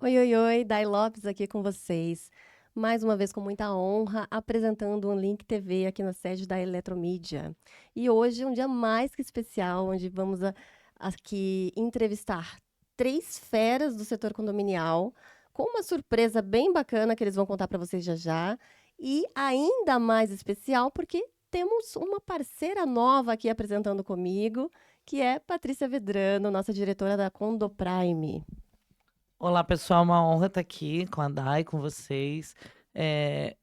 Oi, oi, oi, Dai Lopes aqui com vocês. Mais uma vez com muita honra, apresentando um Link TV aqui na sede da Eletromídia. E hoje é um dia mais que especial, onde vamos aqui entrevistar três feras do setor condominial, com uma surpresa bem bacana que eles vão contar para vocês já já. E ainda mais especial porque temos uma parceira nova aqui apresentando comigo, que é Patrícia Vedrano, nossa diretora da Condoprime. Olá, pessoal, uma honra estar aqui com a Dai, com vocês.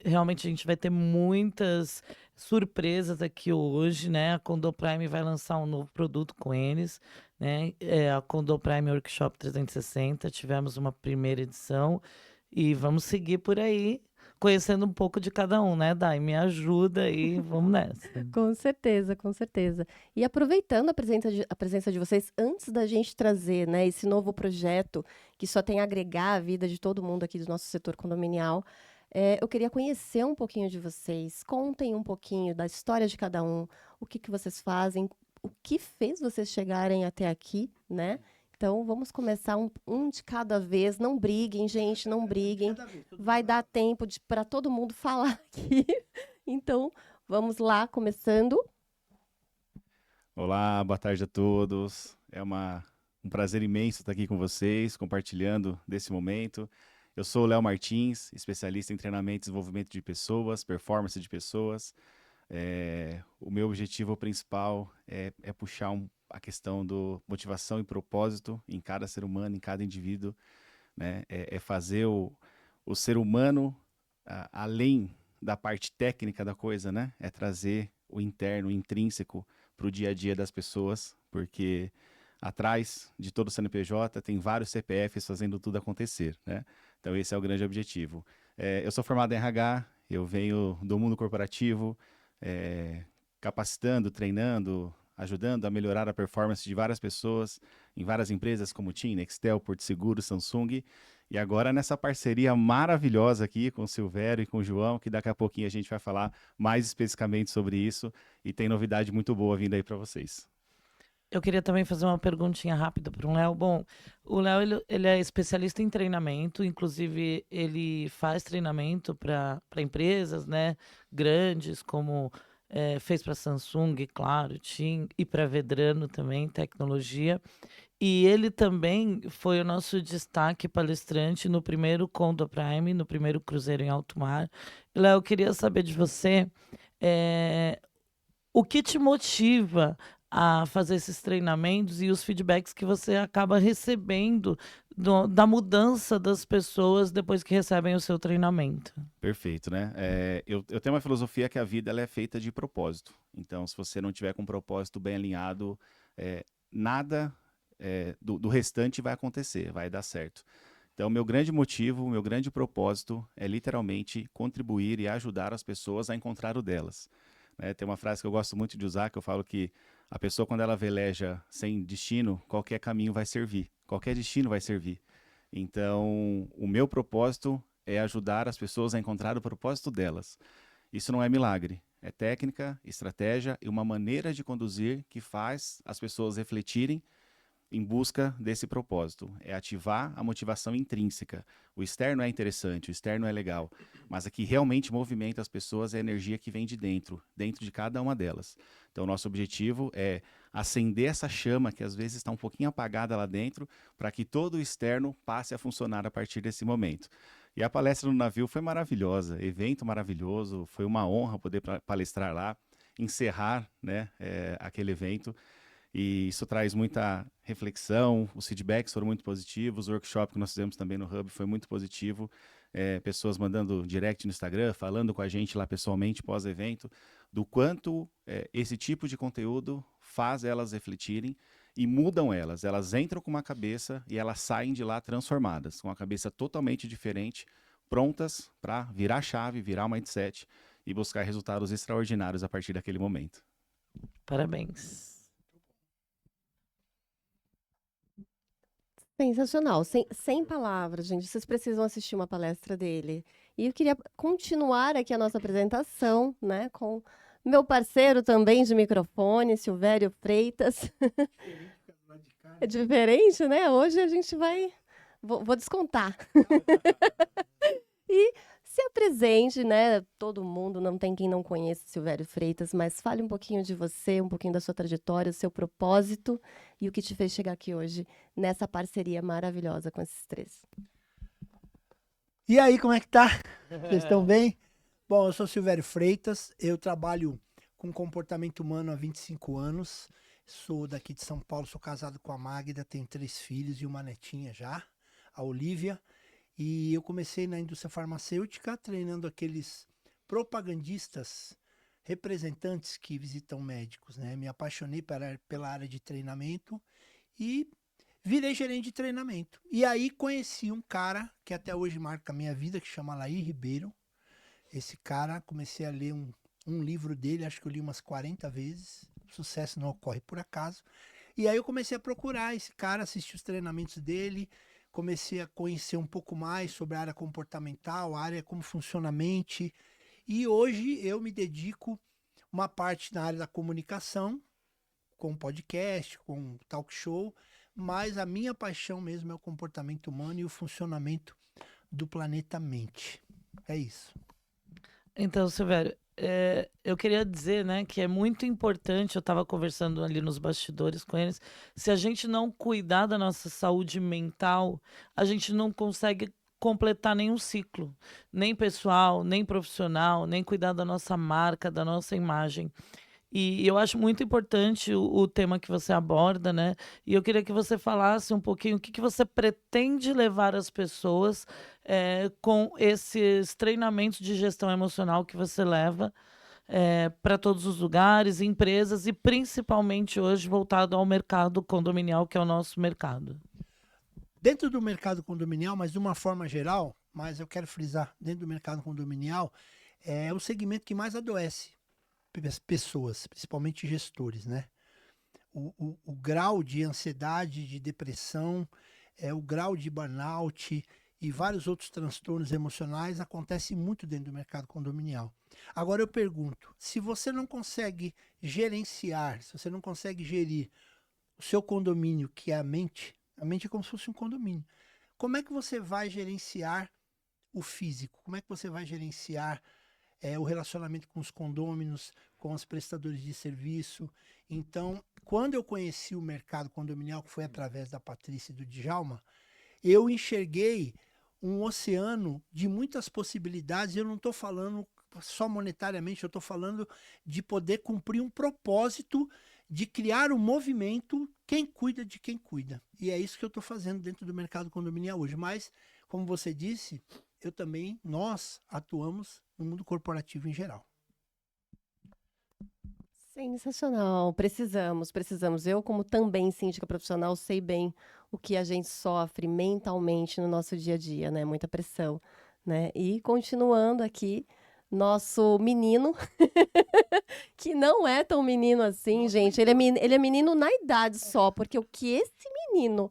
Realmente a gente vai ter muitas surpresas aqui hoje, né? A Condoprime vai lançar um novo produto com eles, né? A Condoprime Workshop 360, tivemos uma primeira edição e vamos seguir por aí, conhecendo um pouco de cada um, né, Dai? Me ajuda aí, vamos nessa. Com certeza, com certeza. E aproveitando a presença de vocês, antes da gente trazer, né, esse novo projeto que só tem a agregar a vida de todo mundo aqui do nosso setor condominial, eu queria conhecer um pouquinho de vocês. Contem um pouquinho da história de cada um, o que que vocês fazem, o que fez vocês chegarem até aqui, né? Então, vamos começar um de cada vez. Não briguem, gente, não briguem. Vai dar tempo para todo mundo falar aqui. Então, vamos lá, começando. Olá, boa tarde a todos. Um prazer imenso estar aqui com vocês, compartilhando desse momento. Eu sou o Léo Martins, especialista em treinamento e desenvolvimento de pessoas, performance de pessoas. O meu objetivo principal é puxar a questão do motivação e propósito em cada ser humano, em cada indivíduo, né? É fazer o ser humano além da parte técnica da coisa, né? É trazer o interno, o intrínseco para o dia a dia das pessoas, porque atrás de todo o CNPJ tem vários CPFs fazendo tudo acontecer, né? Então esse é o grande objetivo. Eu sou formado em RH, eu venho do mundo corporativo, é, capacitando, treinando, ajudando a melhorar a performance de várias pessoas em várias empresas como TIM, Nextel, Porto Seguro, Samsung. E agora nessa parceria maravilhosa aqui com o Silvério e com o João, que daqui a pouquinho a gente vai falar mais especificamente sobre isso. E tem novidade muito boa vindo aí para vocês. Eu queria também fazer uma perguntinha rápida para o Léo. Bom, o Léo ele é especialista em treinamento, inclusive ele faz treinamento para empresas, né, grandes, como fez para Samsung, claro, TIM, e para Vedrano também, tecnologia. E ele também foi o nosso destaque palestrante no primeiro Condo Prime, no primeiro cruzeiro em alto mar. Léo, eu queria saber de você. eh, o que te motiva a fazer esses treinamentos e os feedbacks que você acaba recebendo da mudança das pessoas depois que recebem o seu treinamento? Perfeito, né? Eu tenho uma filosofia que a vida ela é feita de propósito. Então, se você não tiver com um propósito bem alinhado, nada do restante vai acontecer, vai dar certo. Então, meu grande motivo, meu grande propósito é literalmente contribuir e ajudar as pessoas a encontrar o delas. Né? Tem uma frase que eu gosto muito de usar, que eu falo que a pessoa, quando ela veleja sem destino, qualquer caminho vai servir, qualquer destino vai servir. Então, o meu propósito é ajudar as pessoas a encontrar o propósito delas. Isso não é milagre, é técnica, estratégia e uma maneira de conduzir que faz as pessoas refletirem em busca desse propósito. É ativar a motivação intrínseca. O externo é interessante, o externo é legal, mas o que realmente movimenta as pessoas é a energia que vem de dentro, dentro de cada uma delas. Então, nosso objetivo é acender essa chama que às vezes está um pouquinho apagada lá dentro, para que todo o externo passe a funcionar a partir desse momento. E a palestra no navio foi maravilhosa, evento maravilhoso, foi uma honra poder palestrar lá, encerrar, né, aquele evento. E isso traz muita reflexão, os feedbacks foram muito positivos, o workshop que nós fizemos também no Hub foi muito positivo, pessoas mandando direct no Instagram, falando com a gente lá pessoalmente pós-evento, do quanto esse tipo de conteúdo faz elas refletirem e mudam elas entram com uma cabeça e elas saem de lá transformadas, com uma cabeça totalmente diferente, prontas para virar a chave, virar o mindset e buscar resultados extraordinários a partir daquele momento. Parabéns. Sensacional, sem palavras, gente. Vocês precisam assistir uma palestra dele. E eu queria continuar aqui a nossa apresentação, né, com meu parceiro também de microfone, Silvério Freitas. É diferente, né? Hoje a gente vai Vou descontar. E se apresente, né? Todo mundo, não tem quem não conheça Silvério Freitas, mas fale um pouquinho de você, um pouquinho da sua trajetória, o seu propósito e o que te fez chegar aqui hoje nessa parceria maravilhosa com esses três. E aí, como é que tá? Vocês estão bem? Bom, eu sou Silvério Freitas, eu trabalho com comportamento humano há 25 anos, sou daqui de São Paulo, sou casado com a Magda, tenho 3 filhos e uma netinha já, a Olivia, e eu comecei na indústria farmacêutica treinando aqueles propagandistas, representantes que visitam médicos, né? Me apaixonei pela área de treinamento e virei gerente de treinamento. E aí conheci um cara que até hoje marca a minha vida, que chama Laí Ribeiro. Esse cara, comecei a ler um livro dele, acho que eu li umas 40 vezes. Sucesso não ocorre por acaso. E aí eu comecei a procurar esse cara, assistir os treinamentos dele, comecei a conhecer um pouco mais sobre a área comportamental, a área como funciona a mente. E hoje eu me dedico uma parte na área da comunicação, com podcast, com talk show, mas a minha paixão mesmo é o comportamento humano e o funcionamento do planeta mente. É isso. Então, Silvério, eu queria dizer, né, que é muito importante, eu estava conversando ali nos bastidores com eles, se a gente não cuidar da nossa saúde mental, a gente não consegue completar nenhum ciclo, nem pessoal, nem profissional, nem cuidar da nossa marca, da nossa imagem. E eu acho muito importante o tema que você aborda, né? E eu queria que você falasse um pouquinho o que você pretende levar as pessoas com esses treinamentos de gestão emocional que você leva para todos os lugares, empresas e principalmente hoje voltado ao mercado condominial, que é o nosso mercado. Dentro do mercado condominial, mas de uma forma geral, mas eu quero frisar, dentro do mercado condominial, é o segmento que mais adoece pessoas, principalmente gestores, né? O grau de ansiedade, de depressão, o grau de burnout e vários outros transtornos emocionais acontece muito dentro do mercado condominial. Agora eu pergunto, se você não consegue gerenciar, se você não consegue gerir o seu condomínio, que é a mente é como se fosse um condomínio, como é que você vai gerenciar o físico? Como é que você vai gerenciar o relacionamento com os condôminos, com os prestadores de serviço? Então, quando eu conheci o mercado condominial, que foi através da Patrícia e do Djalma, eu enxerguei um oceano de muitas possibilidades. Eu não estou falando só monetariamente, eu estou falando de poder cumprir um propósito de criar um movimento, quem cuida de quem cuida. E é isso que eu estou fazendo dentro do mercado condominial hoje. Mas, como você disse, nós atuamos no mundo corporativo em geral. Sensacional, precisamos. Eu, como também síndica profissional, sei bem o que a gente sofre mentalmente no nosso dia a dia, né? Muita pressão, né? E continuando aqui, nosso menino, que não é tão menino assim, gente. Ele é menino na idade só, porque o que esse menino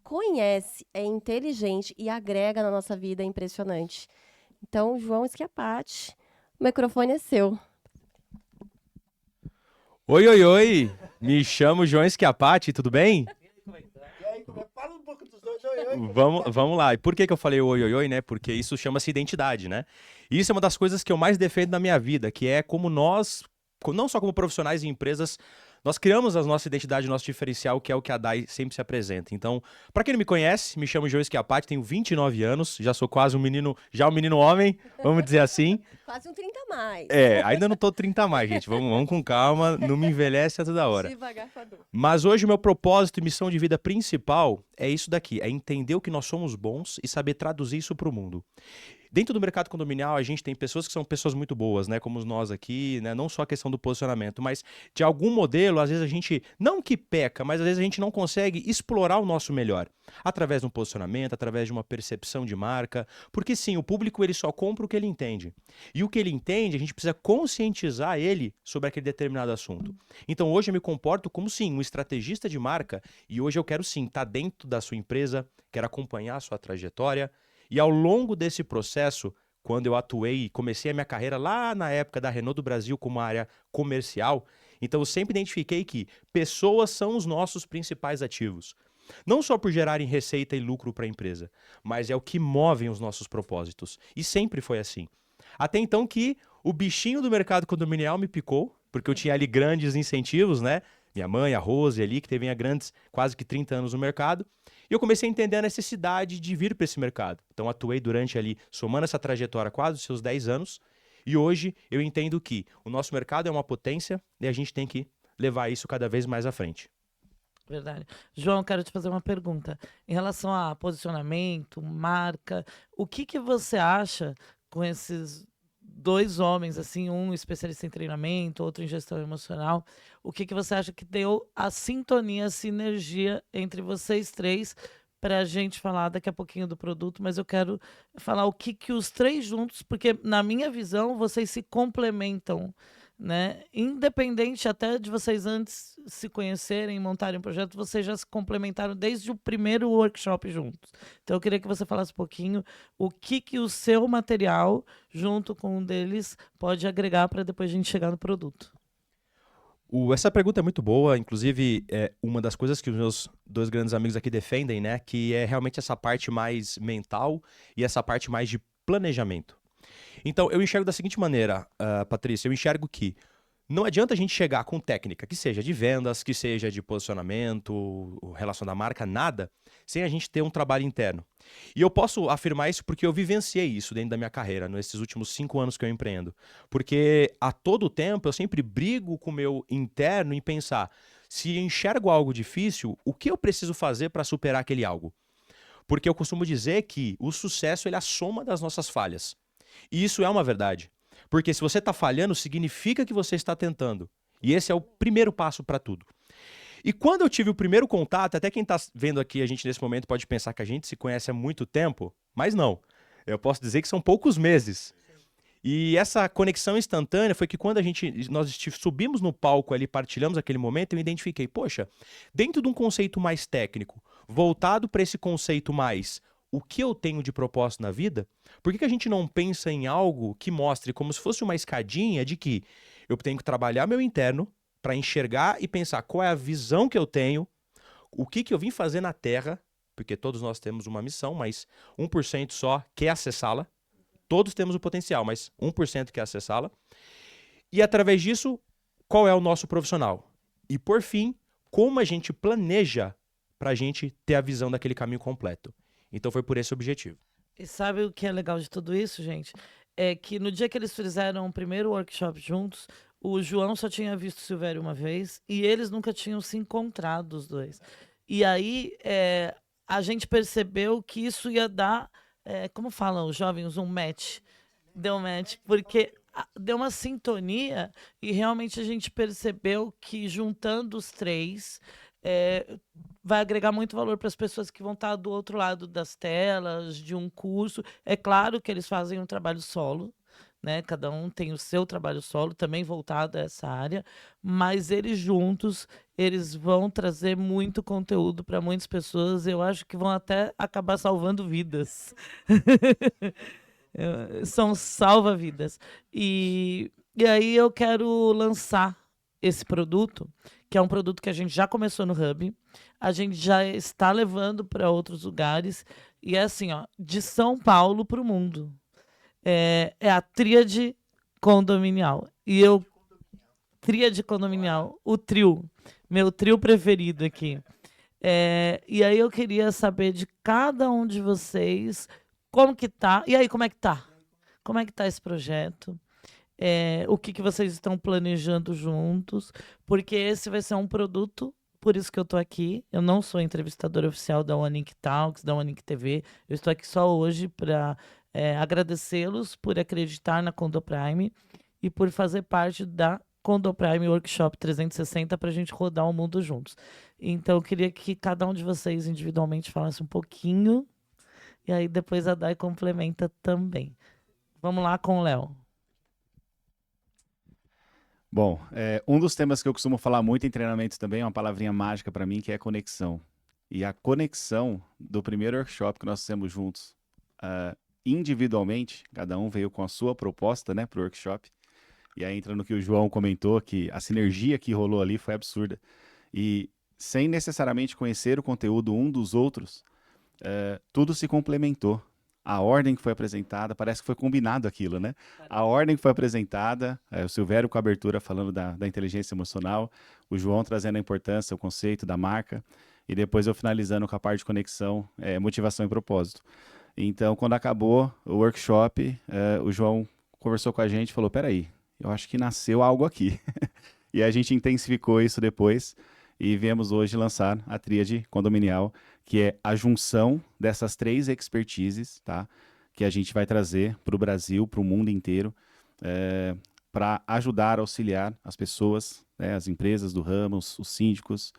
conhece, é inteligente e agrega na nossa vida é impressionante. Então, João Schiapatti, o microfone é seu. Oi, oi, oi! Me chamo João Schiapatti, tudo bem? E aí, fala um pouco dos dois. Oi, oi. Vamos lá. E por que eu falei oi, oi, oi, né? Porque isso chama-se identidade, né? E isso é uma das coisas que eu mais defendo na minha vida, que é como nós, não só como profissionais e empresas, nós criamos a nossa identidade, o nosso diferencial, que é o que a DAI sempre se apresenta. Então, para quem não me conhece, me chamo João Schiapatti, tenho 29 anos, já sou quase um menino homem, vamos dizer assim. Quase um 30 a mais. Ainda não tô 30 a mais, gente. Vamos com calma, não me envelhece a toda hora. Devagar, Fadu. Mas hoje o meu propósito e missão de vida principal é isso daqui, é entender o que nós somos bons e saber traduzir isso para o mundo. Dentro do mercado condominial, a gente tem pessoas que são pessoas muito boas, né? Como nós aqui, né? Não só a questão do posicionamento, mas de algum modelo, às vezes a gente, não que peca, mas às vezes a gente não consegue explorar o nosso melhor. Através de um posicionamento, através de uma percepção de marca. Porque sim, o público ele só compra o que ele entende. E o que ele entende, a gente precisa conscientizar ele sobre aquele determinado assunto. Então hoje eu me comporto como sim, um estrategista de marca. E hoje eu quero sim estar dentro da sua empresa, quero acompanhar a sua trajetória. E ao longo desse processo, quando eu atuei e comecei a minha carreira lá na época da Renault do Brasil como área comercial, então eu sempre identifiquei que pessoas são os nossos principais ativos. Não só por gerarem receita e lucro para a empresa, mas é o que movem os nossos propósitos. E sempre foi assim. Até então que o bichinho do mercado condominial me picou, porque eu tinha ali grandes incentivos, né? Minha mãe, a Rose ali, que teve grandes, quase que 30 anos no mercado. E eu comecei a entender a necessidade de vir para esse mercado. Então atuei durante ali, somando essa trajetória, quase os seus 10 anos. E hoje eu entendo que o nosso mercado é uma potência e a gente tem que levar isso cada vez mais à frente. Verdade. João, quero te fazer uma pergunta. Em relação a posicionamento, marca, o que que você acha com esses dois homens, assim, um especialista em treinamento, outro em gestão emocional, o que que você acha que deu a sintonia, a sinergia entre vocês três para a gente falar daqui a pouquinho do produto, mas eu quero falar o que que os três juntos, porque na minha visão vocês se complementam, né? Independente até de vocês antes se conhecerem, montarem um projeto, vocês já se complementaram desde o primeiro workshop juntos. Então eu queria que você falasse um pouquinho o que que o seu material, junto com um deles, pode agregar para depois a gente chegar no produto. Essa pergunta é muito boa, inclusive é uma das coisas que os meus dois grandes amigos aqui defendem, né? Que é realmente essa parte mais mental e essa parte mais de planejamento. Então, eu enxergo da seguinte maneira, Patrícia, eu enxergo que não adianta a gente chegar com técnica, que seja de vendas, que seja de posicionamento, relação da marca, nada, sem a gente ter um trabalho interno. E eu posso afirmar isso porque eu vivenciei isso dentro da minha carreira, nesses últimos 5 anos que eu empreendo. Porque a todo tempo eu sempre brigo com o meu interno em pensar, se eu enxergo algo difícil, o que eu preciso fazer para superar aquele algo? Porque eu costumo dizer que o sucesso ele é a soma das nossas falhas. E isso é uma verdade. Porque se você está falhando, significa que você está tentando. E esse é o primeiro passo para tudo. E quando eu tive o primeiro contato, até quem está vendo aqui a gente nesse momento pode pensar que a gente se conhece há muito tempo, mas não. Eu posso dizer que são poucos meses. E essa conexão instantânea foi que quando nós subimos no palco ali, partilhamos aquele momento, eu identifiquei, poxa, dentro de um conceito mais técnico, voltado para esse conceito mais o que eu tenho de propósito na vida, por que a gente não pensa em algo que mostre como se fosse uma escadinha de que eu tenho que trabalhar meu interno para enxergar e pensar qual é a visão que eu tenho, o que eu vim fazer na Terra, porque todos nós temos uma missão, mas 1% só quer acessá-la. Todos temos o potencial, mas 1% quer acessá-la. E através disso, qual é o nosso profissional? E por fim, como a gente planeja para a gente ter a visão daquele caminho completo. Então foi por esse objetivo. E sabe o que é legal de tudo isso, gente? É que no dia que eles fizeram o primeiro workshop juntos, o João só tinha visto o Silvério uma vez e eles nunca tinham se encontrado, os dois. E aí a gente percebeu que isso ia dar, como falam os jovens, um match. Deu match, porque deu uma sintonia e realmente a gente percebeu que juntando os três vai agregar muito valor para as pessoas que vão estar do outro lado das telas, de um curso. É claro que eles fazem um trabalho solo, né? Cada um tem o seu trabalho solo, também voltado a essa área, mas eles juntos, eles vão trazer muito conteúdo para muitas pessoas. Eu acho que vão até acabar salvando vidas. São salva-vidas. E aí eu quero lançar esse produto, que é um produto que a gente já começou no Hub, a gente já está levando para outros lugares, e é assim, ó, de São Paulo para o mundo. É a tríade condominial. Tríade condominial, o trio, meu trio preferido aqui. E aí eu queria saber de cada um de vocês como que tá. E aí, como é que tá? Como é que tá esse projeto? O que vocês estão planejando juntos? Porque esse vai ser um produto, por isso que eu tô aqui. Eu não sou entrevistadora oficial da Wanink Talks, da Wanink TV. Eu estou aqui só hoje para agradecê-los por acreditar na Condoprime e por fazer parte da Condoprime Workshop 360 para a gente rodar o mundo juntos. Então, eu queria que cada um de vocês individualmente falasse um pouquinho e aí depois a Dai complementa também. Vamos lá com o Léo. Bom, um dos temas que eu costumo falar muito em treinamentos também é uma palavrinha mágica para mim, que é conexão. E a conexão do primeiro workshop que nós fizemos juntos, individualmente, cada um veio com a sua proposta, né, para o workshop. E aí entra no que o João comentou, que a sinergia que rolou ali foi absurda. E sem necessariamente conhecer o conteúdo um dos outros, tudo se complementou. A ordem que foi apresentada, parece que foi combinado aquilo, né? A ordem que foi apresentada, o Silvério com a abertura falando da inteligência emocional, o João trazendo a importância, o conceito da marca, e depois eu finalizando com a parte de conexão, motivação e propósito. Então, quando acabou o workshop, o João conversou com a gente e falou, peraí, eu acho que nasceu algo aqui. E a gente intensificou isso depois e viemos hoje lançar a Tríade Condominial, que é a junção dessas 3 expertises, tá? Que a gente vai trazer para o Brasil, para o mundo inteiro, para ajudar, auxiliar as pessoas, né, as empresas do ramo, os síndicos,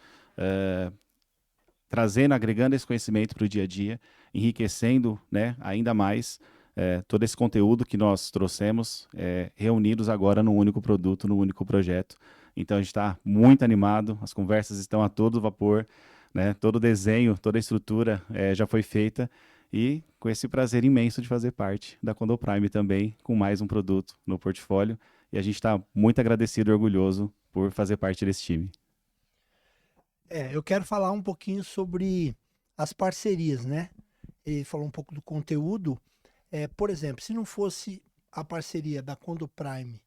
trazendo, agregando esse conhecimento para o dia a dia, enriquecendo, né, ainda mais todo esse conteúdo que nós trouxemos, reunidos agora num único produto, num único projeto. Então a gente está muito animado, as conversas estão a todo vapor, né? Todo o desenho, toda a estrutura já foi feita e com esse prazer imenso de fazer parte da Condoprime também, com mais um produto no portfólio. E a gente está muito agradecido e orgulhoso por fazer parte desse time. Eu quero falar um pouquinho sobre as parcerias, né? Ele falou um pouco do conteúdo. Por exemplo, se não fosse a parceria da Condoprime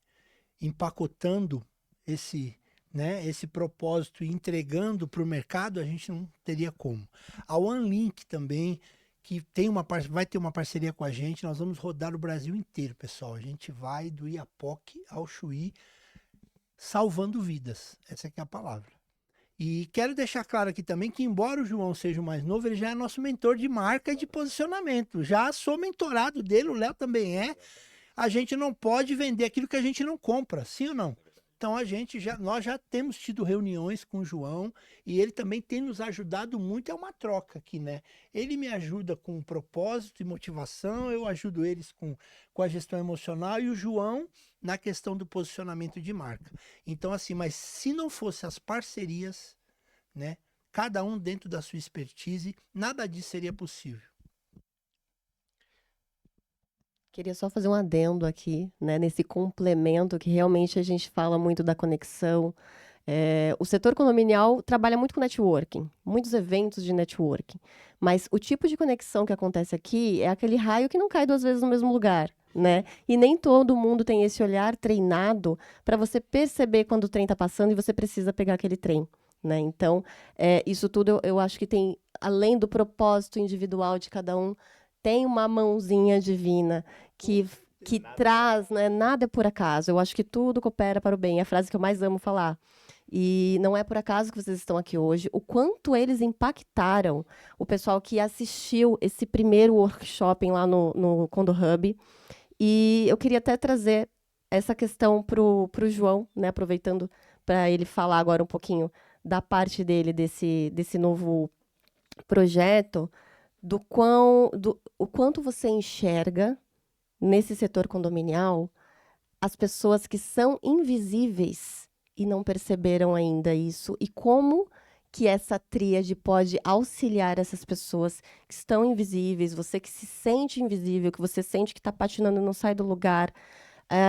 empacotando esse propósito e entregando para o mercado, a gente não teria como. A OneLink também, que vai ter uma parceria com a gente, nós vamos rodar o Brasil inteiro, pessoal. A gente vai do Iapoque ao Chuí, salvando vidas. Essa aqui é a palavra. E quero deixar claro aqui também que, embora o João seja o mais novo, ele já é nosso mentor de marca e de posicionamento. Já sou mentorado dele, o Léo também é. A gente não pode vender aquilo que a gente não compra, sim ou não? Então nós já temos tido reuniões com o João e ele também tem nos ajudado muito, é uma troca aqui, né? Ele me ajuda com propósito e motivação, eu ajudo eles com a gestão emocional e o João na questão do posicionamento de marca. Então assim, mas se não fosse as parcerias, né? Cada um dentro da sua expertise, nada disso seria possível. Queria só fazer um adendo aqui, né, nesse complemento que realmente a gente fala muito da conexão. O setor condominial trabalha muito com networking, muitos eventos de networking, mas o tipo de conexão que acontece aqui é aquele raio que não cai 2 vezes no mesmo lugar, né? E nem todo mundo tem esse olhar treinado para você perceber quando o trem está passando e você precisa pegar aquele trem, né? Então, isso tudo eu acho que tem, além do propósito individual de cada um, tem uma mãozinha divina que traz, né? Nada é por acaso. Eu acho que tudo coopera para o bem. É a frase que eu mais amo falar. E não é por acaso que vocês estão aqui hoje. O quanto eles impactaram o pessoal que assistiu esse primeiro workshop lá no Condo Hub. E eu queria até trazer essa questão pro João, né? Aproveitando para ele falar agora um pouquinho da parte dele desse novo projeto, o quanto você enxerga nesse setor condominial as pessoas que são invisíveis e não perceberam ainda isso, e como que essa tríade pode auxiliar essas pessoas que estão invisíveis, você que se sente invisível, que você sente que está patinando e não sai do lugar,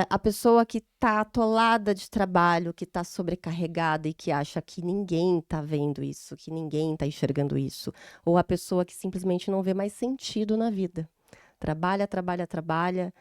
a pessoa que está atolada de trabalho, que está sobrecarregada e que acha que ninguém está vendo isso, que ninguém está enxergando isso, ou a pessoa que simplesmente não vê mais sentido na vida. Trabalha, trabalha, trabalha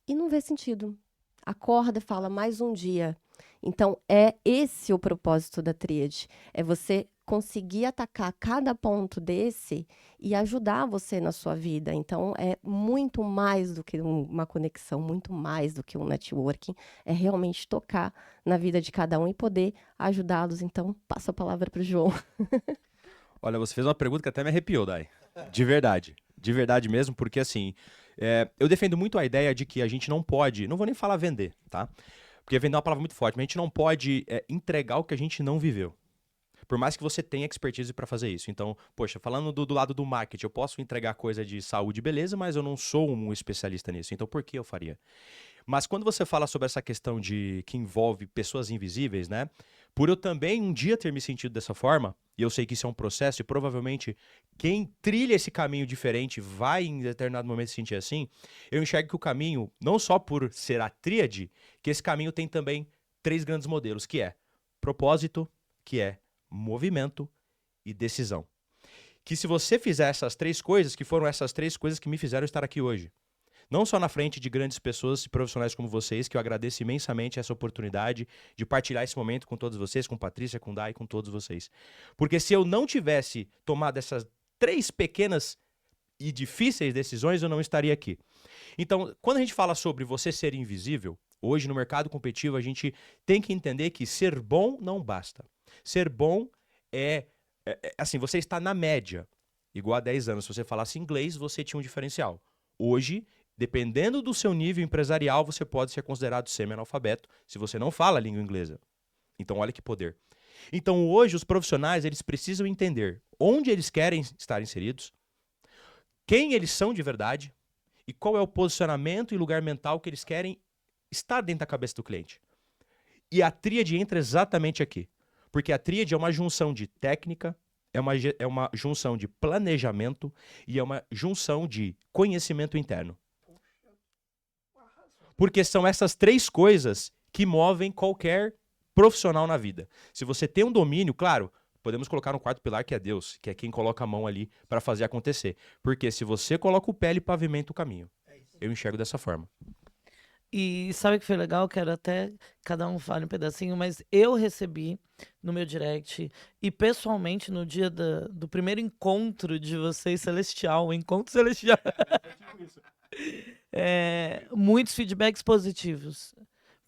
e não vê sentido. Acorda e fala, mais um dia. Então, é esse o propósito da tríade. É você conseguir atacar cada ponto desse e ajudar você na sua vida. Então, é muito mais do que uma conexão, muito mais do que um networking. É realmente tocar na vida de cada um e poder ajudá-los. Então, passo a palavra para o João. Olha, você fez uma pergunta que até me arrepiou, Dai. De verdade mesmo, porque assim, eu defendo muito a ideia de que a gente não pode, não vou nem falar vender, tá? Porque vender é uma palavra muito forte, mas a gente não pode entregar o que a gente não viveu. Por mais que você tenha expertise para fazer isso. Então, poxa, falando do lado do marketing, eu posso entregar coisa de saúde e beleza, mas eu não sou um especialista nisso. Então, por que eu faria? Mas quando você fala sobre essa questão que envolve pessoas invisíveis, né? Por eu também um dia ter me sentido dessa forma, e eu sei que isso é um processo, e provavelmente quem trilha esse caminho diferente vai em determinado momento se sentir assim, eu enxergo que o caminho, não só por ser a tríade, que esse caminho tem também 3 grandes modelos, que é propósito, que é movimento e decisão. Que se você fizer essas 3 coisas, que foram essas 3 coisas que me fizeram estar aqui hoje. Não só na frente de grandes pessoas e profissionais como vocês, que eu agradeço imensamente essa oportunidade de partilhar esse momento com todos vocês, com Patrícia, com Dai, com todos vocês. Porque se eu não tivesse tomado essas 3 pequenas e difíceis decisões, eu não estaria aqui. Então, quando a gente fala sobre você ser invisível, hoje no mercado competitivo a gente tem que entender que ser bom não basta. Ser bom assim, você está na média. Igual a 10 anos, se você falasse inglês, você tinha um diferencial. Hoje, dependendo do seu nível empresarial, você pode ser considerado semi-analfabeto se você não fala a língua inglesa. Então, olha que poder. Então, hoje, os profissionais eles precisam entender onde eles querem estar inseridos, quem eles são de verdade e qual é o posicionamento e lugar mental que eles querem estar dentro da cabeça do cliente. E a tríade entra exatamente aqui. Porque a tríade é uma junção de técnica, é uma junção de planejamento e é uma junção de conhecimento interno. Porque são essas 3 coisas que movem qualquer profissional na vida. Se você tem um domínio, claro, podemos colocar um 4º pilar que é Deus, que é quem coloca a mão ali para fazer acontecer. Porque se você coloca o pé, ele pavimenta o caminho. Eu enxergo dessa forma. E sabe o que foi legal? Quero até cada um fale um pedacinho, mas eu recebi no meu direct e pessoalmente no dia do primeiro encontro de vocês celestial, o encontro celestial, muitos feedbacks positivos.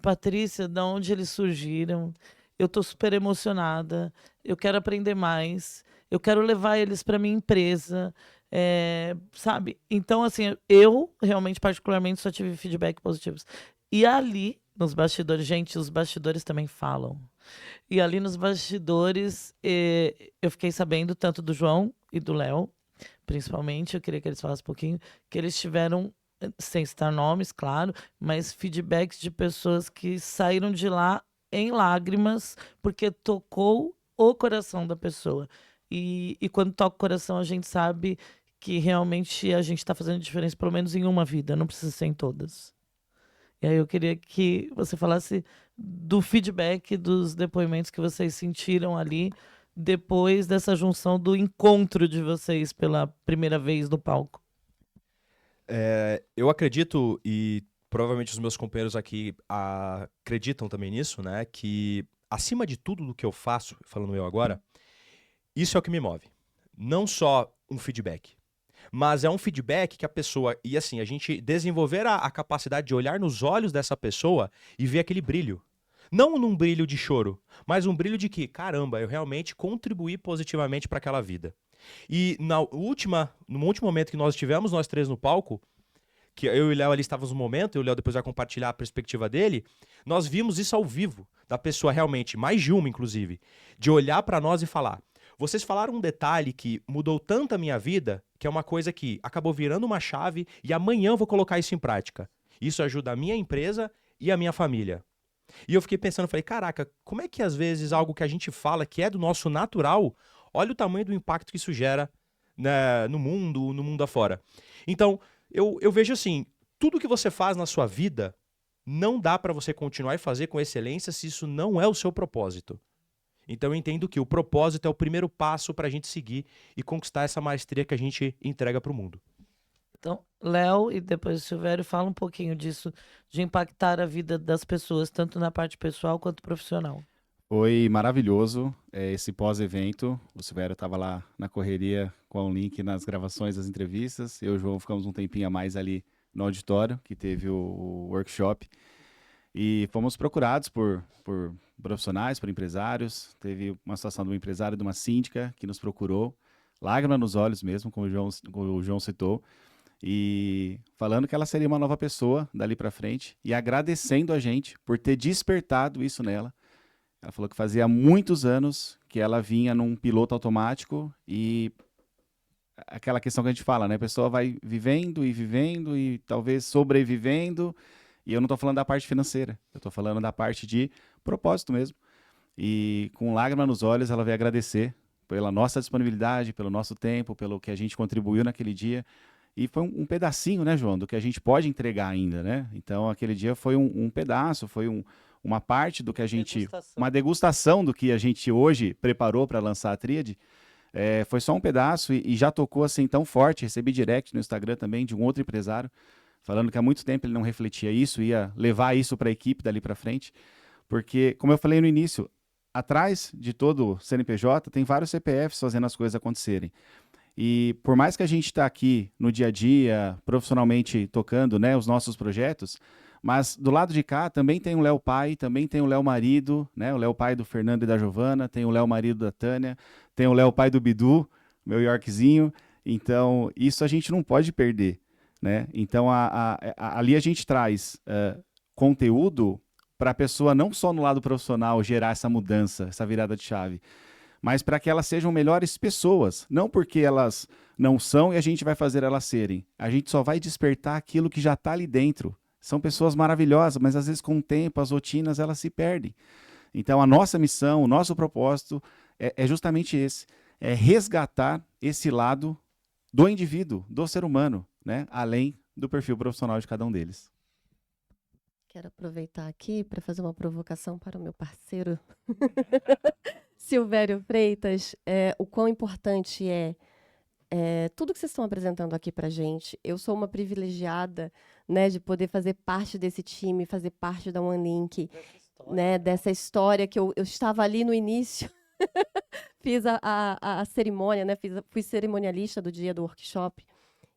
Patrícia, de onde eles surgiram? Eu tô super emocionada, eu quero aprender mais, eu quero levar eles para minha empresa. Sabe? Então, assim, eu realmente, particularmente, só tive feedback positivos. E ali, nos bastidores, gente, os bastidores também falam. E ali nos bastidores, eu fiquei sabendo tanto do João e do Léo, principalmente, eu queria que eles falassem um pouquinho, que eles tiveram, sem citar nomes, claro, mas feedbacks de pessoas que saíram de lá em lágrimas, porque tocou o coração da pessoa. E quando toca o coração, a gente sabe que realmente a gente está fazendo diferença, pelo menos em uma vida, não precisa ser em todas. E aí eu queria que você falasse do feedback, dos depoimentos que vocês sentiram ali, depois dessa junção do encontro de vocês pela primeira vez no palco. Eu acredito, e provavelmente os meus companheiros aqui acreditam também nisso, né, que acima de tudo do que eu faço, falando eu agora, isso é o que me move. Não só um feedback, mas é um feedback que a pessoa... E assim, a gente desenvolver a capacidade de olhar nos olhos dessa pessoa e ver aquele brilho. Não num brilho de choro, mas um brilho de que, caramba, eu realmente contribuí positivamente para aquela vida. E no último momento que nós tivemos, nós 3 no palco, que eu e o Léo ali estávamos no momento, e o Léo depois vai compartilhar a perspectiva dele, nós vimos isso ao vivo, da pessoa realmente, mais de uma inclusive, de olhar para nós e falar... Vocês falaram um detalhe que mudou tanto a minha vida, que é uma coisa que acabou virando uma chave e amanhã eu vou colocar isso em prática. Isso ajuda a minha empresa e a minha família. E eu fiquei pensando, falei, caraca, como é que às vezes algo que a gente fala que é do nosso natural, olha o tamanho do impacto que isso gera, né, no mundo afora. Então, eu vejo assim, tudo que você faz na sua vida, não dá para você continuar e fazer com excelência se isso não é o seu propósito. Então eu entendo que o propósito é o primeiro passo para a gente seguir e conquistar essa maestria que a gente entrega para o mundo. Então, Léo e depois o Silvério, fala um pouquinho disso, de impactar a vida das pessoas, tanto na parte pessoal quanto profissional. Foi maravilhoso esse pós-evento. O Silvério estava lá na correria com um link nas gravações das entrevistas. Eu e o João ficamos um tempinho a mais ali no auditório, que teve o workshop. E fomos procurados por profissionais, por empresários. Teve uma situação de um empresário e de uma síndica que nos procurou, lágrima nos olhos mesmo, como o João citou, e falando que ela seria uma nova pessoa dali para frente e agradecendo a gente por ter despertado isso nela. Ela falou que fazia muitos anos que ela vinha num piloto automático e aquela questão que a gente fala, né? A pessoa vai vivendo e talvez sobrevivendo. E eu não estou falando da parte financeira, eu estou falando da parte de propósito mesmo. E com lágrima nos olhos, ela veio agradecer pela nossa disponibilidade, pelo nosso tempo, pelo que a gente contribuiu naquele dia. E foi um pedacinho, né, João, do que a gente pode entregar ainda, né? Então, aquele dia foi um pedaço, foi uma parte do que a gente... Degustação. Uma degustação do que a gente hoje preparou para lançar a Tríade. Foi só um pedaço e já tocou assim tão forte. Recebi direct no Instagram também de um outro empresário, falando que há muito tempo ele não refletia isso, ia levar isso para a equipe dali para frente. Porque, como eu falei no início, atrás de todo CNPJ tem vários CPFs fazendo as coisas acontecerem. E por mais que a gente está aqui no dia a dia, profissionalmente tocando, né, os nossos projetos, mas do lado de cá também tem o Léo pai, também tem o Léo marido, né, o Léo pai do Fernando e da Giovana, tem o Léo marido da Tânia, tem o Léo pai do Bidu, meu Yorkzinho. Então, isso a gente não pode perder, né? Então, ali a gente traz conteúdo para a pessoa não só no lado profissional gerar essa mudança, essa virada de chave, mas para que elas sejam melhores pessoas, não porque elas não são e a gente vai fazer elas serem. A gente só vai despertar aquilo que já está ali dentro. São pessoas maravilhosas, mas às vezes com o tempo, as rotinas, elas se perdem. Então a nossa missão, o nosso propósito é justamente esse, é resgatar esse lado do indivíduo, do ser humano, né? Além do perfil profissional de cada um deles. Quero aproveitar aqui para fazer uma provocação para o meu parceiro Silvério Freitas. O quão importante tudo que vocês estão apresentando aqui para a gente. Eu sou uma privilegiada, né, de poder fazer parte desse time, fazer parte da OneLink, né, dessa história que eu estava ali no início. Fiz a cerimônia, né, fui cerimonialista do dia do workshop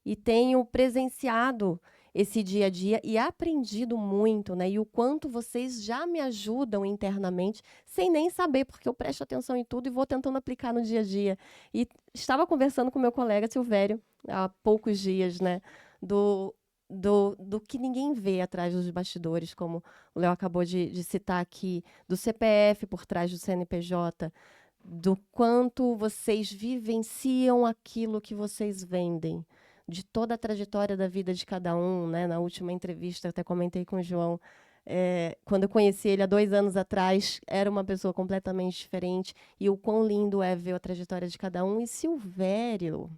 e tenho presenciado esse dia a dia e aprendido muito, né? E o quanto vocês já me ajudam internamente, sem nem saber, porque eu presto atenção em tudo e vou tentando aplicar no dia a dia. E estava conversando com meu colega Silvério há poucos dias, né? Do que ninguém vê atrás dos bastidores, como o Léo acabou de citar aqui, do CPF por trás do CNPJ, do quanto vocês vivenciam aquilo que vocês vendem, de toda a trajetória da vida de cada um, né? Na última entrevista, até comentei com o João, quando eu conheci ele há 2 anos atrás, era uma pessoa completamente diferente, e o quão lindo é ver a trajetória de cada um. E Silvério,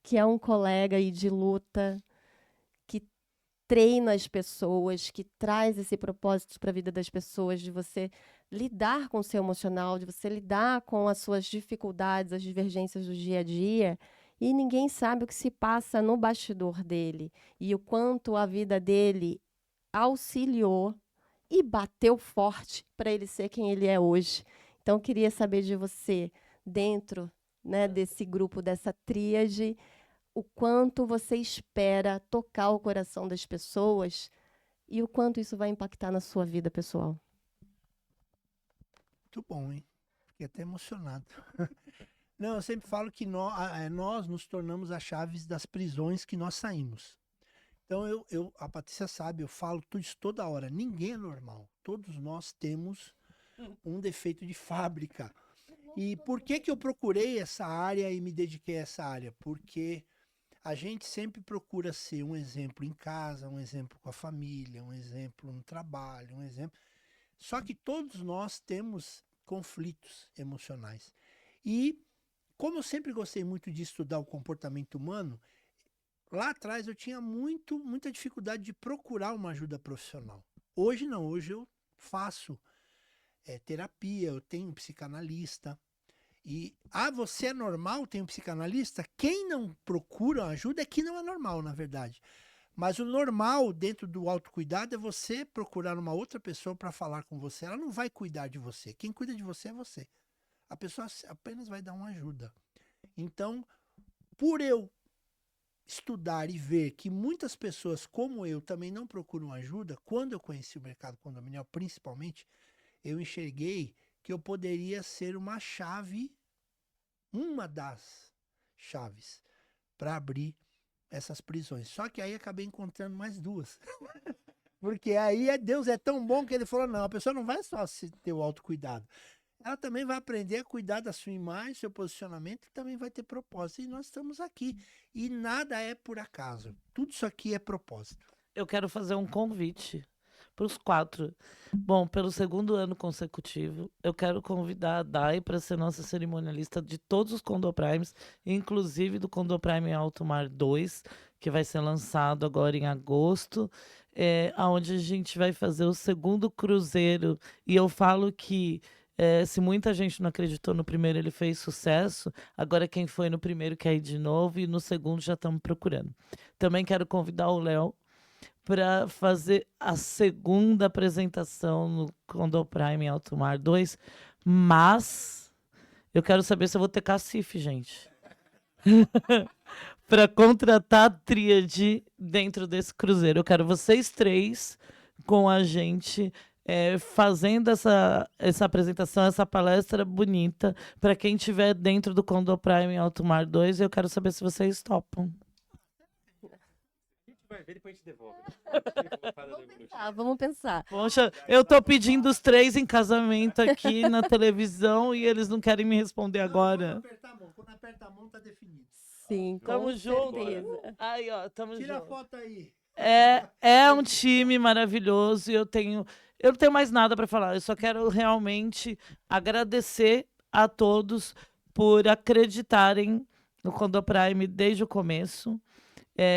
que é um colega aí de luta, que treina as pessoas, que traz esse propósito para a vida das pessoas, de você lidar com o seu emocional, de você lidar com as suas dificuldades, as divergências do dia a dia, e ninguém sabe o que se passa no bastidor dele e o quanto a vida dele auxiliou e bateu forte para ele ser quem ele é hoje. Então, eu queria saber de você, dentro, né, desse grupo, dessa tríade, o quanto você espera tocar o coração das pessoas e o quanto isso vai impactar na sua vida pessoal. Muito bom, hein? Fiquei até emocionado. Não, eu sempre falo que nós nos tornamos as chaves das prisões que nós saímos. Então, a Patrícia sabe, eu falo isso toda hora. Ninguém é normal. Todos nós temos um defeito de fábrica. E por que eu procurei essa área e me dediquei a essa área? Porque a gente sempre procura ser um exemplo em casa, um exemplo com a família, um exemplo no trabalho, um exemplo... Só que todos nós temos conflitos emocionais. E como eu sempre gostei muito de estudar o comportamento humano, lá atrás eu tinha muita dificuldade de procurar uma ajuda profissional. Hoje não, hoje eu faço terapia, eu tenho um psicanalista. E, você é normal, tem um psicanalista? Quem não procura ajuda é que não é normal, na verdade. Mas o normal dentro do autocuidado é você procurar uma outra pessoa para falar com você. Ela não vai cuidar de você. Quem cuida de você é você. A pessoa apenas vai dar uma ajuda. Então, por eu estudar e ver que muitas pessoas como eu também não procuram ajuda, quando eu conheci o mercado condominial, principalmente, eu enxerguei que eu poderia ser uma das chaves para abrir essas prisões. Só que aí acabei encontrando mais 2. Porque aí Deus é tão bom que ele falou, não, a pessoa não vai só ter o autocuidado. Ela também vai aprender a cuidar da sua imagem, seu posicionamento, e também vai ter propósito. E nós estamos aqui. E nada é por acaso. Tudo isso aqui é propósito. Eu quero fazer um convite para os 4. Bom, pelo 2º ano consecutivo, eu quero convidar a Dai para ser nossa cerimonialista de todos os Condoprimes, inclusive do Condoprime Alto Mar 2, que vai ser lançado agora em agosto. onde a gente vai fazer o segundo cruzeiro. E eu falo que se muita gente não acreditou no primeiro, ele fez sucesso. Agora quem foi no primeiro quer ir de novo e no segundo já estamos procurando. Também quero convidar o Léo para fazer a segunda apresentação no Condoprime em Alto Mar 2, mas eu quero saber se eu vou ter cacife, gente. Para contratar a tríade dentro desse cruzeiro. Eu quero vocês três com a gente fazendo essa apresentação, essa palestra bonita para quem estiver dentro do Condoprime em Alto Mar 2. Eu quero saber se vocês topam. Vai ver, depois a gente devolve. Vamos pensar. Poxa, eu tô pedindo os três em casamento aqui na televisão e eles não querem me responder agora. Quando aperta a mão, tá definido. Sim, com Tamo junto. certeza. Aí, ó, tamo Tira a junto. foto aí. É um time maravilhoso e eu não tenho mais nada para falar. Eu só quero realmente agradecer a todos por acreditarem no Condoprime desde o começo.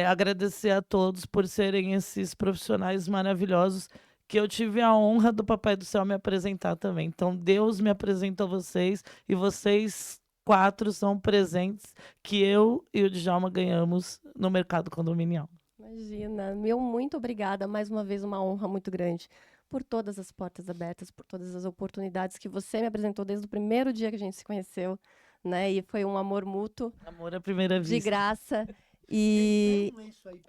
Agradecer a todos por serem esses profissionais maravilhosos que eu tive a honra do Papai do Céu me apresentar também. Então, Deus me apresentou vocês e vocês 4 são presentes que eu e o Djalma ganhamos no mercado condominial. Imagina, muito obrigada. Mais uma vez, uma honra muito grande por todas as portas abertas, por todas as oportunidades que você me apresentou desde o primeiro dia que a gente se conheceu, né? E foi um amor mútuo, Amor à primeira vista. de graça. E Não é isso aí,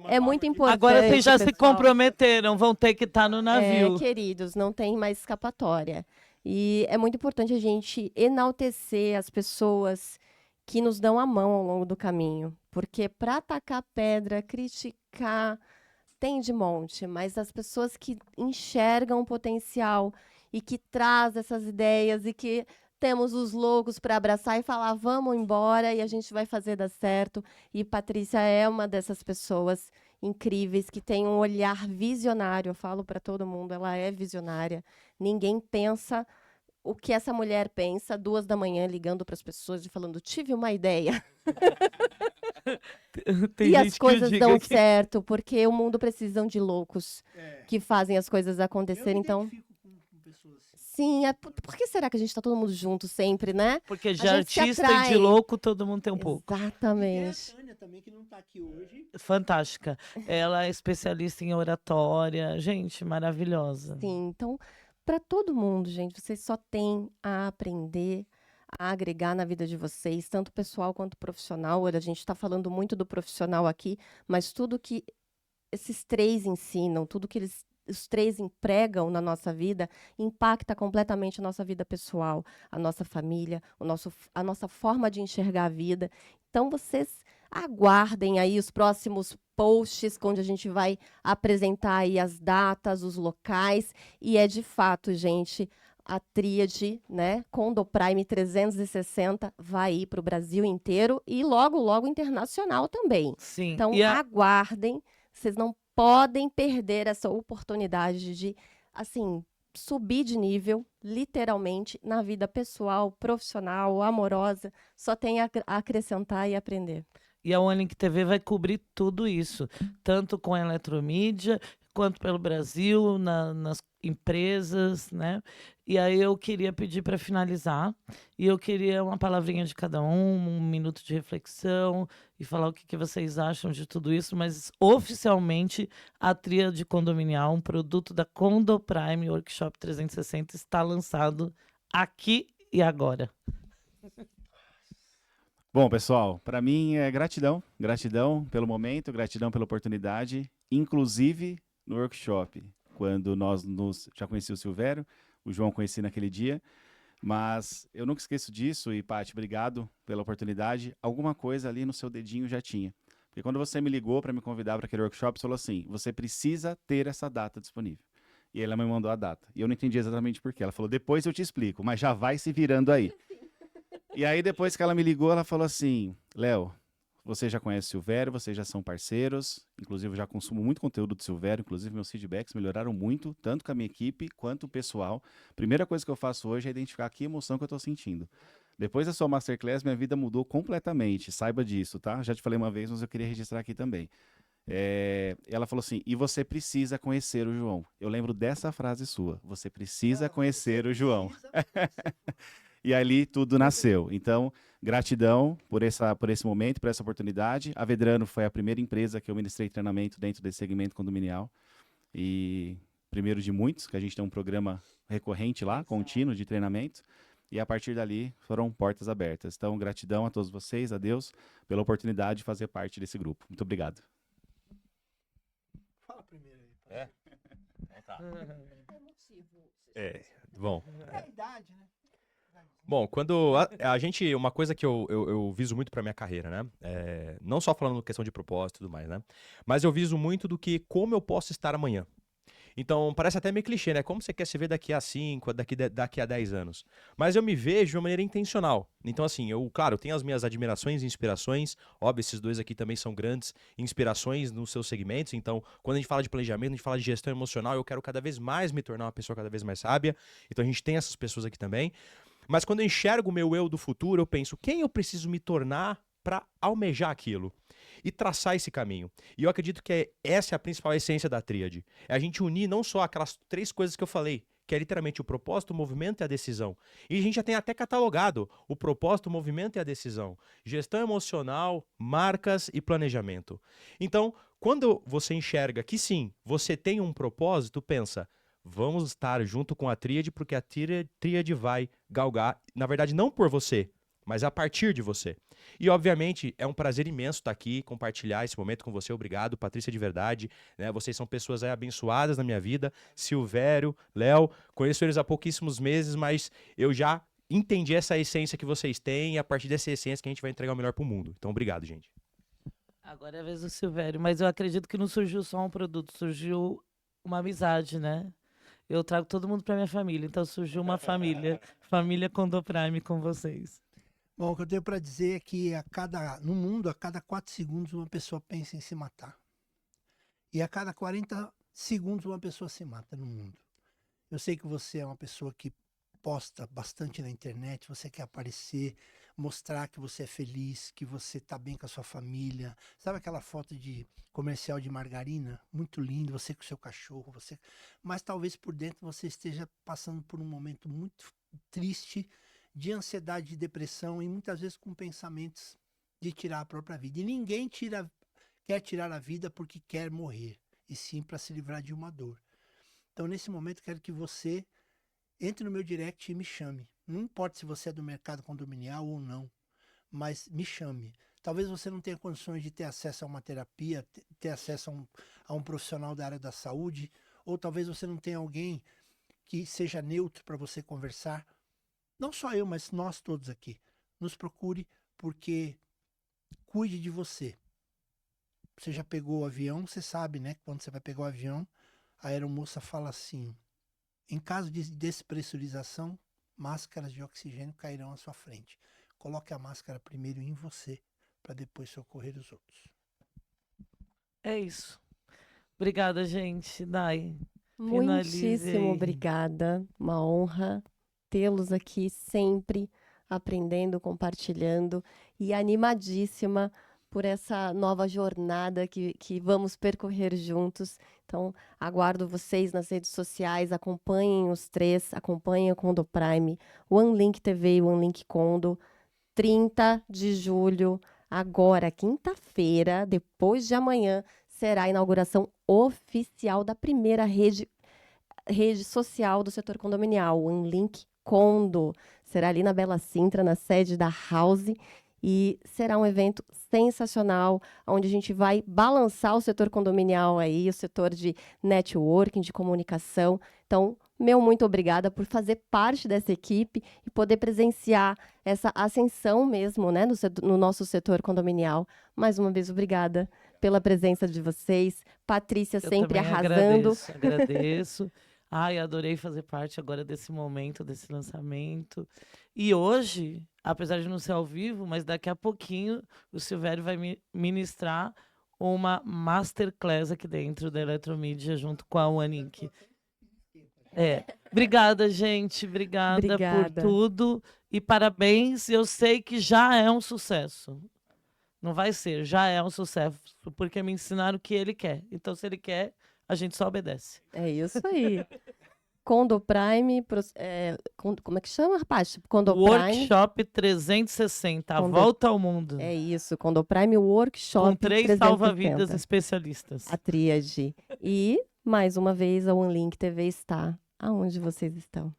é muito importante. Agora vocês já se pessoal. comprometeram, vão ter que estar no navio. Queridos, não tem mais escapatória. E é muito importante a gente enaltecer as pessoas que nos dão a mão ao longo do caminho. Porque para atacar pedra, criticar, tem de monte. Mas as pessoas que enxergam o potencial e que trazem essas ideias e que temos os loucos para abraçar e falar, vamos embora e a gente vai fazer dar certo. E Patrícia é uma dessas pessoas incríveis que tem um olhar visionário. Eu falo para todo mundo, ela é visionária. Ninguém pensa o que essa mulher pensa 2 da manhã ligando para as pessoas e falando, tive uma ideia. Tem E as gente que coisas diga dão que- certo, porque o mundo precisa de loucos que fazem as coisas acontecerem. Então, com pessoas assim. sim, por que será que a gente está todo mundo junto sempre, né? Porque de gente se artista e de atrai. louco todo mundo tem um pouco. E tem a Exatamente. Tânia também, que não tá aqui hoje. Fantástica. Ela é especialista em oratória. Gente, maravilhosa. Sim, então, para todo mundo, gente, vocês só têm a aprender, a agregar na vida de vocês, tanto pessoal quanto profissional. Olha, a gente está falando muito do profissional aqui, mas tudo que esses 3 ensinam, tudo que os 3 empregam na nossa vida, impacta completamente a nossa vida pessoal, a nossa família, a nossa forma de enxergar a vida. Então, vocês aguardem aí os próximos posts, onde a gente vai apresentar aí as datas, os locais, e é de fato, gente, a tríade, né, Condoprime 360 vai ir para o Brasil inteiro e logo, logo internacional também. Sim. Então, E aguardem, vocês não podem perder essa oportunidade de, assim, subir de nível, literalmente, na vida pessoal, profissional, amorosa. Só tem a acrescentar e aprender. E a OneLink TV vai cobrir tudo isso, tanto com a eletromídia, quanto pelo Brasil, nas empresas, né? E aí eu queria pedir para finalizar, e eu queria uma palavrinha de cada um minuto de reflexão, e falar o que vocês acham de tudo isso, mas oficialmente a tríade condominial, um produto da Condoprime Workshop 360, está lançado aqui e agora. Bom, pessoal, para mim é gratidão. Gratidão pelo momento, gratidão pela oportunidade, inclusive no workshop, quando já conheci o Silvério, o João conheci naquele dia, mas eu nunca esqueço disso e, Paty, obrigado pela oportunidade. Alguma coisa ali no seu dedinho já tinha. Porque quando você me ligou para me convidar para aquele workshop, você falou assim, você precisa ter essa data disponível. E ela me mandou a data. E eu não entendi exatamente por quê. Ela falou, depois eu te explico, mas já vai se virando aí. E aí, depois que ela me ligou, ela falou assim, Léo, você já conhece o Silvério, vocês já são parceiros, inclusive eu já consumo muito conteúdo do Silvério, inclusive meus feedbacks melhoraram muito, tanto com a minha equipe quanto o pessoal. Primeira coisa que eu faço hoje é identificar que emoção que eu estou sentindo. Depois da sua Masterclass, minha vida mudou completamente, saiba disso, tá? Já te falei uma vez, mas eu queria registrar aqui também. Ela falou assim, e você precisa conhecer o João. Eu lembro dessa frase sua, você precisa conhecer o João. E ali tudo nasceu. Então, gratidão por esse momento, por essa oportunidade. A Vedrano foi a primeira empresa que eu ministrei treinamento dentro desse segmento condominial. E primeiro de muitos, que a gente tem um programa recorrente lá, contínuo de treinamento. E a partir dali foram portas abertas. Então, gratidão a todos vocês, a Deus, pela oportunidade de fazer parte desse grupo. Muito obrigado. Fala primeiro aí. É? Então tá. É. Bom. É a idade, né? Bom, quando a gente, uma coisa que eu viso muito pra minha carreira, né? Não só falando questão de propósito e tudo mais, né? Mas eu viso muito do que como eu posso estar amanhã. Então, parece até meio clichê, né? Como você quer se ver daqui a 5, daqui a 10 anos? Mas eu me vejo de uma maneira intencional. Então, assim, claro, eu tenho as minhas admirações e inspirações. Óbvio, esses dois aqui também são grandes inspirações nos seus segmentos. Então, quando a gente fala de planejamento, a gente fala de gestão emocional, eu quero cada vez mais me tornar uma pessoa cada vez mais sábia. Então, a gente tem essas pessoas aqui também. Mas quando eu enxergo o meu eu do futuro, eu penso, quem eu preciso me tornar para almejar aquilo e traçar esse caminho. E eu acredito que essa é a principal essência da tríade. É a gente unir não só aquelas 3 coisas que eu falei, que é literalmente o propósito, o movimento e a decisão. E a gente já tem até catalogado o propósito, o movimento e a decisão. Gestão emocional, marcas e planejamento. Então, quando você enxerga que sim, você tem um propósito, pensa, vamos estar junto com a tríade, porque a tríade vai galgar, na verdade não por você, mas a partir de você. E, obviamente, é um prazer imenso estar aqui, compartilhar esse momento com você. Obrigado, Patrícia, de verdade. Né? Vocês são pessoas aí abençoadas na minha vida. Silvério, Léo, conheço eles há pouquíssimos meses, mas eu já entendi essa essência que vocês têm e a partir dessa essência que a gente vai entregar o melhor pro mundo. Então, obrigado, gente. Agora é a vez do Silvério, mas eu acredito que não surgiu só um produto, surgiu uma amizade, né? Eu trago todo mundo para minha família, então surgiu uma família, família Condoprime com vocês. Bom, o que eu tenho para dizer é que no mundo, a cada 4 segundos, uma pessoa pensa em se matar. E a cada 40 segundos, uma pessoa se mata no mundo. Eu sei que você é uma pessoa que posta bastante na internet, você quer aparecer, mostrar que você é feliz, que você está bem com a sua família. Sabe aquela foto de comercial de margarina? Muito lindo, você com o seu cachorro, mas talvez por dentro você esteja passando por um momento muito triste, de ansiedade, de depressão e muitas vezes com pensamentos de tirar a própria vida. E ninguém quer tirar a vida porque quer morrer, e sim para se livrar de uma dor. Então, nesse momento, quero que você entre no meu direct e me chame. Não importa se você é do mercado condominial ou não, mas me chame. Talvez você não tenha condições de ter acesso a uma terapia, ter acesso a um profissional da área da saúde, ou talvez você não tenha alguém que seja neutro para você conversar. Não só eu, mas nós todos aqui. Nos procure porque cuide de você. Você já pegou o avião, você sabe, né? Quando você vai pegar o avião, a aeromoça fala assim, em caso de despressurização, máscaras de oxigênio cairão à sua frente. Coloque a máscara primeiro em você, para depois socorrer os outros. É isso. Obrigada, gente. Dai. Muitíssimo obrigada. Uma honra tê-los aqui sempre aprendendo, compartilhando e animadíssima por essa nova jornada que vamos percorrer juntos. Então, aguardo vocês nas redes sociais, acompanhem os 3, acompanhem a Condoprime, OneLink TV e OneLink Condo, 30 de julho, agora, quinta-feira, depois de amanhã, será a inauguração oficial da primeira rede social do setor condominial, OneLink Condo. Será ali na Bela Sintra, na sede da House, e será um evento sensacional, onde a gente vai balançar o setor condominial aí, o setor de networking, de comunicação. Então, meu muito obrigada por fazer parte dessa equipe e poder presenciar essa ascensão mesmo, né, no nosso setor condominial. Mais uma vez, obrigada pela presença de vocês. Patrícia sempre arrasando. Agradeço. Ai, adorei fazer parte agora desse momento, desse lançamento. E hoje, apesar de não ser ao vivo, mas daqui a pouquinho o Silvério vai ministrar uma masterclass aqui dentro da Eletromídia junto com a OneLink. Obrigada, gente. Obrigada por tudo. E parabéns. Eu sei que já é um sucesso. Não vai ser, já é um sucesso, porque me ensinaram o que ele quer. Então, se ele quer, a gente só obedece. É isso aí. Condo Prime, como é que chama, rapaz? Condo Prime. Workshop 360, a Condo- volta ao mundo. É isso, Condo Prime Workshop Com 3 360. salva-vidas especialistas. A tríade. E, mais uma vez, a OneLink TV está aonde vocês estão.